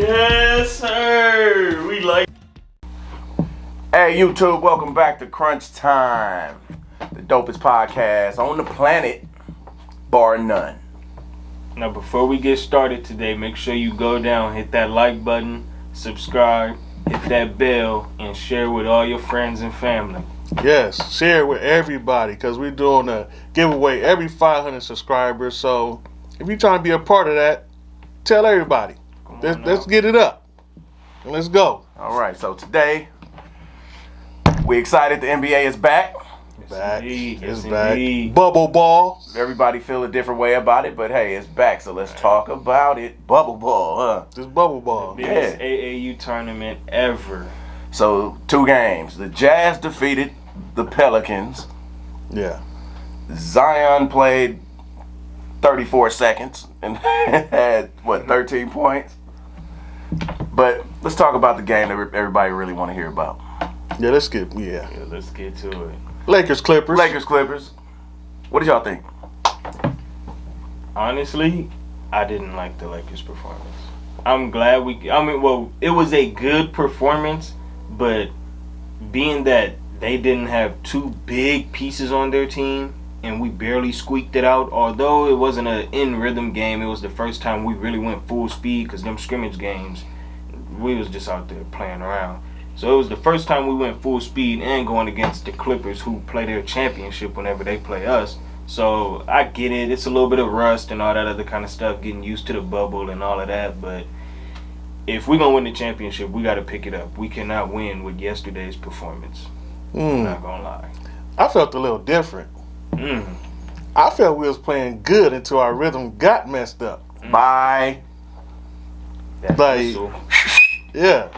Yes, sir. We like. Hey, YouTube, welcome back to Crunch Time, the dopest podcast on the planet, bar none. Now, before we get started today, make sure you go down, hit that like button, subscribe, hit that bell, and share with all your friends and family. Yes, share it with everybody because we're doing a giveaway every 500 subscribers. So if you're trying to be a part of that, tell everybody. Let's get it up. Let's go. All right, so today, we excited the NBA is back. Back. Indeed. It's Yes, back. indeed. Bubble ball. Everybody feel a different way about it, but hey, it's back, so let's talk about it. Bubble ball, huh? This bubble ball. Biggest AAU tournament ever. So, 2 games. The Jazz defeated the Pelicans. Yeah. Zion played 34 seconds and had, 13 points? But let's talk about the game that everybody really want to hear about. Yeah, let's get to it. Lakers Clippers. Lakers Clippers. What did y'all think? Honestly, I didn't like the Lakers' performance. I'm glad it was a good performance, but being that they didn't have 2 big pieces on their team and we barely squeaked it out, although it wasn't an in-rhythm game, it was the first time we really went full speed because them scrimmage games, we was just out there playing around. So it was the first time we went full speed and going against the Clippers who play their championship whenever they play us. So I get it. It's a little bit of rust and all that other kind of stuff, getting used to the bubble and all of that. But if we're going to win the championship, we got to pick it up. We cannot win with yesterday's performance. I'm not going to lie. I felt a little different. I felt we was playing good until our rhythm got messed up. Bye. That's Like, whistle. Yeah.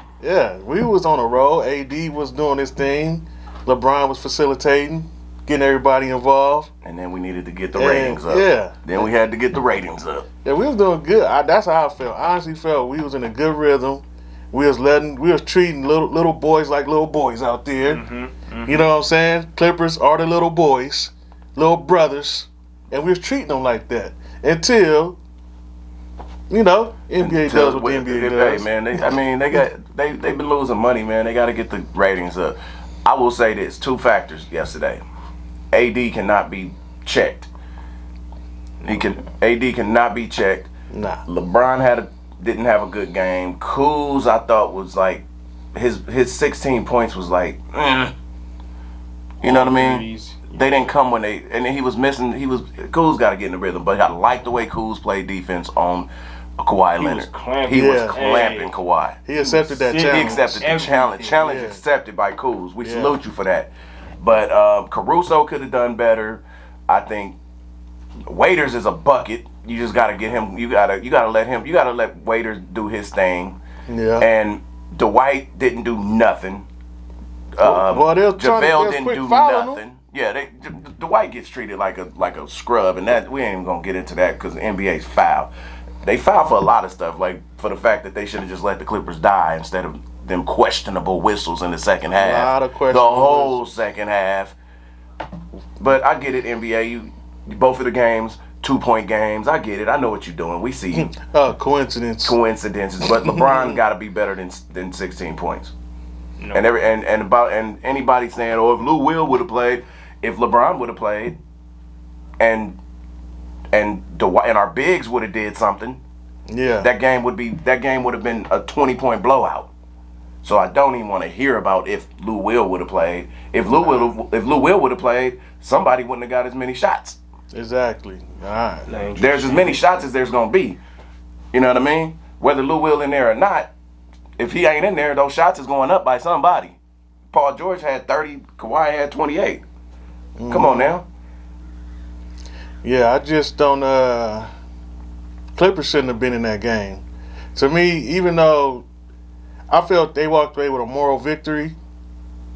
We was on a roll. AD was doing his thing. LeBron was facilitating, getting everybody involved. And then we needed to get the ratings up. Yeah. Then we had to get the ratings up. Yeah, we was doing good. That's how I felt. I honestly felt we was in a good rhythm. We was treating little boys like little boys out there. You know what I'm saying? Clippers are the little boys, little brothers, and we was treating them like that until, NBA does what the NBA does. Hey, man, they've been losing money, man. They got to get the ratings up. I will say this: 2 factors yesterday. AD cannot be checked. AD cannot be checked. Nah. LeBron didn't have a good game. Kuz, I thought, was like his 16 points was like, you know what I mean? They didn't come when and then he was missing. Kuz got to get in the rhythm, but I like the way Kuz played defense on Kawhi Leonard. He was clamping Kawhi. He accepted that challenge. He accepted the challenge. Challenge accepted by Kuz. We salute you for that. But Caruso could have done better. I think Waiters is a bucket. You just gotta get him. You gotta let Waiters do his thing. Yeah. And Dwight didn't do nothing. JaVale didn't do nothing. Yeah, Dwight gets treated like a scrub, and that we ain't even gonna get into that because the NBA's foul. They foul for a lot of stuff, like for the fact that they should have just let the Clippers die instead of them questionable whistles in the second half. A lot of questionable the whole second half. But I get it, NBA. Both of the games, 2-point games. I get it. I know what you're doing. We see you. Coincidences. But LeBron got to be better than 16 points. No. And anybody saying, oh, if lewwill would have played, if LeBron would have played, and Dwight and our bigs would have did something, that game would have been a 20-point blowout. So I don't even want to hear about if lewwill would have played. If lewwill would have played, somebody wouldn't have got as many shots. Exactly. All right. There's as many shots as there's gonna be. You know what I mean? Whether lewwill in there or not, if he ain't in there, those shots is going up by somebody. Paul George had 30, Kawhi had 28. Come on now. Yeah, I just don't. Clippers shouldn't have been in that game. To me, even though I felt they walked away with a moral victory,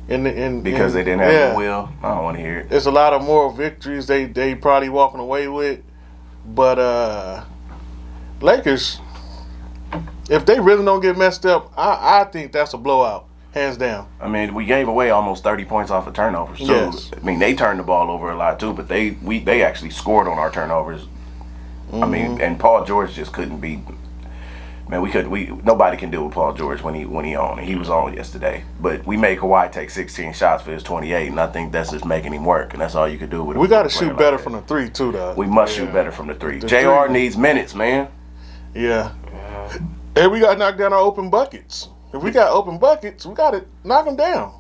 because they didn't have the will. I don't want to hear it. There's a lot of moral victories they probably walking away with, but Lakers, if they really don't get messed up, I think that's a blowout, hands down. I mean, we gave away almost 30 points off of turnovers. So, yes. I mean, they turned the ball over a lot too, but they actually scored on our turnovers. I mean, and Paul George just couldn't be. Man, nobody can do with Paul George when he on. He was on yesterday. But we made Kawhi take 16 shots for his 28, and I think that's just making him work, and that's all you could do with him. We got to shoot better from the 3 too, though. We must shoot better from the 3. JR needs minutes, man. Yeah. And we got to knock down our open buckets. If we got open buckets, we got to knock them down.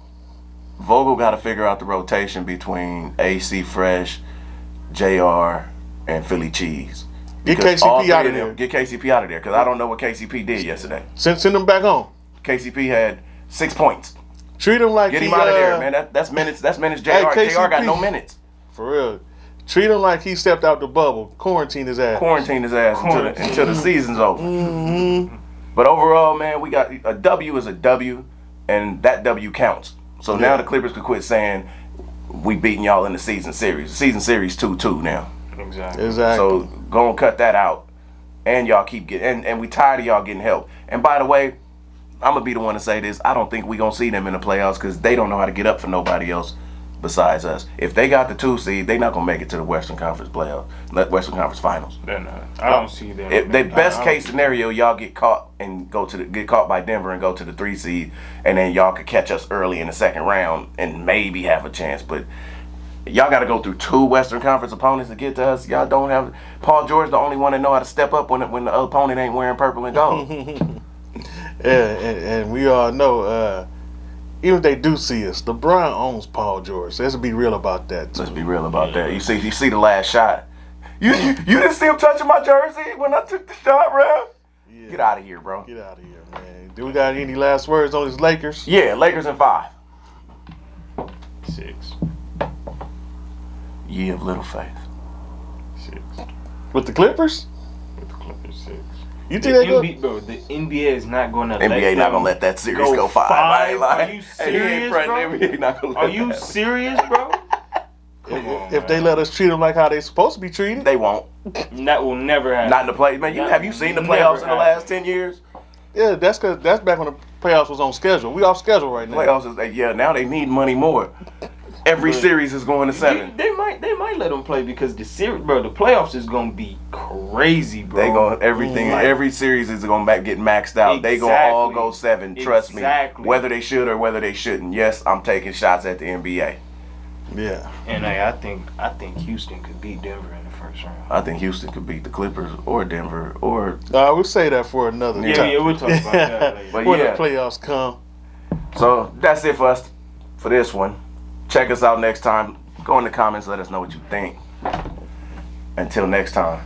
Vogel got to figure out the rotation between AC Fresh, JR, and Philly Cheese. Get KCP out of there. Get KCP out of there, because I don't know what KCP did yesterday. Send them back home. KCP had 6 points. Treat him like Get him out of there, man. That's minutes. That's minutes. JR. JR got no minutes. For real. Treat him like he stepped out the bubble. Quarantine his ass. Until the season's over. Mm-hmm. But overall, man, we got a W is a W, and that W counts. So now the Clippers could quit saying we beating y'all in the season series. The season series 2-2 now. Exactly. So go and cut that out, and y'all keep getting and we tired of y'all getting help. And by the way, I'm gonna be the one to say this. I don't think we gonna see them in the playoffs because they don't know how to get up for nobody else besides us. If they got the 2 seed, they not gonna make it to the Western Conference playoffs, Western Conference Finals. They're not. I don't see them. If the best case scenario, y'all get caught and get caught by Denver and go to the 3 seed, and then y'all could catch us early in the second round and maybe have a chance. But y'all got to go through 2 Western Conference opponents to get to us. Y'all don't have Paul George, the only one that know how to step up when the opponent ain't wearing purple and gold. Yeah, and we all know. Even if they do see us, LeBron owns Paul George. So let's be real about that. Let's be real about that. You see the last shot. You didn't see him touching my jersey when I took the shot, bro. Yeah. Get out of here, bro. Get out of here, man. Do we got any last words on these Lakers? Yeah, Lakers in 5. 6. Ye of little faith. 6. With the Clippers? With the Clippers, 6. You think they go? Bro, the NBA is not going to NBA not gonna let that series go 5. Are you serious, bro? NBA not gonna Are you serious, bro? If they let us treat them like how they supposed to be treated, they won't. That will never happen. Not in the play, man. Have you seen the playoffs in the last 10 years? Yeah, that's back when the playoffs was on schedule. We off schedule right now. Playoffs is now they need money more. Every series is going to 7. They might let them play because the series, bro. The playoffs is gonna be crazy, bro. They going everything. Every series is gonna get maxed out. They gonna all go 7. Trust me. Whether they should or whether they shouldn't. Yes, I'm taking shots at the NBA. Yeah. And I think Houston could beat Denver in the first round. I think Houston could beat the Clippers or Denver or. We'll say that for another time. Yeah, we'll talk about that later. But when the playoffs come. So that's it for us for this one. Check us out next time. Go in the comments. Let us know what you think. Until next time.